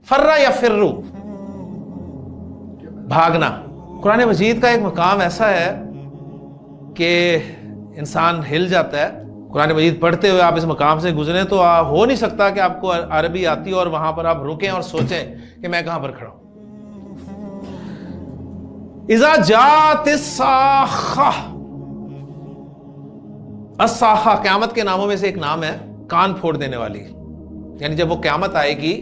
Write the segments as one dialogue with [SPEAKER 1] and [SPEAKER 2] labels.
[SPEAKER 1] فرّ یفر، بھاگنا۔ قرآن مجید کا ایک مقام ایسا ہے کہ انسان ہل جاتا ہے۔ قرآن مجید پڑھتے ہوئے آپ اس مقام سے گزریں تو ہو نہیں سکتا کہ آپ کو عربی آتی اور وہاں پر آپ رکیں اور سوچیں کہ میں کہاں پر کھڑا ہوں۔ اذا جاءت الصاخہ، الصاخہ قیامت کے ناموں میں سے ایک نام ہے کان پھوڑ دینے والی، یعنی جب وہ قیامت آئے گی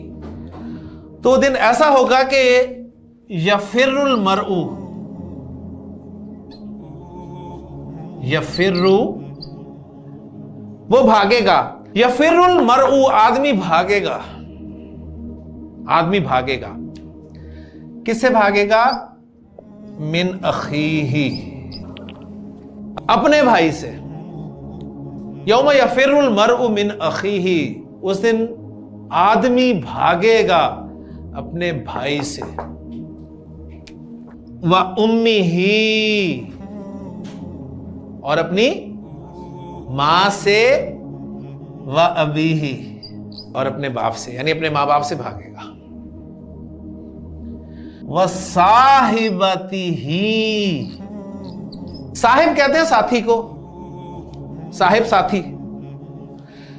[SPEAKER 1] تو وہ دن ایسا ہوگا کہ یفر المرء، یفر وہ بھاگے گا، یفر المرء آدمی بھاگے گا، آدمی بھاگے گا، کس سے بھاگے گا؟ من اخیہ، اپنے بھائی سے۔ یوم یفر المرء من اخیہ، اس دن آدمی بھاگے گا اپنے بھائی سے، وَأُمِّهِ، اور اپنی ماں سے، وَأَبِيهِ، اور اپنے باپ سے، یعنی اپنے ماں باپ سے بھاگے گا، وَصَاحِبَتِهِ، صاحب کہتے ہیں ساتھی کو، صاحب ساتھی،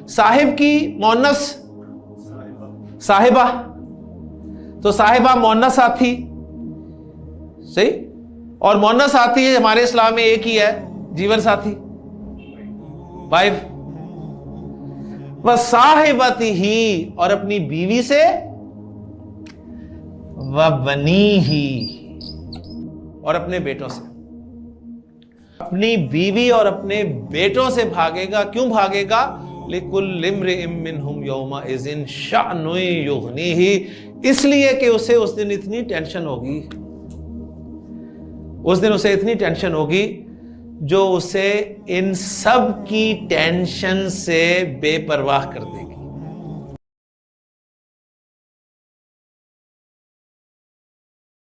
[SPEAKER 1] صاحب کی مؤنث صاحبہ، تو صاحبہ مؤنث ساتھی، صحیح، اور مؤنث ساتھی ہمارے اسلام میں ایک ہی ہے، جیون ساتھی، وائف۔ وَصَاحِبَتِهِ، اور اپنی بیوی سے، وَبَنِيهِ، اور اپنے بیٹوں سے، اپنی بیوی اور اپنے بیٹوں سے بھاگے گا۔ کیوں بھاگے گا؟ لِكُلِّ امْرِئٍ مِّنْهُمْ يَوْمَئِذٍ شَأْنٌ يُغْنِيهِ، اس لیے کہ اسے اس دن اتنی ٹینشن ہوگی، اس دن اسے اتنی ٹینشن ہوگی جو اسے ان سب کی ٹینشن سے بے پرواہ کر دے گی۔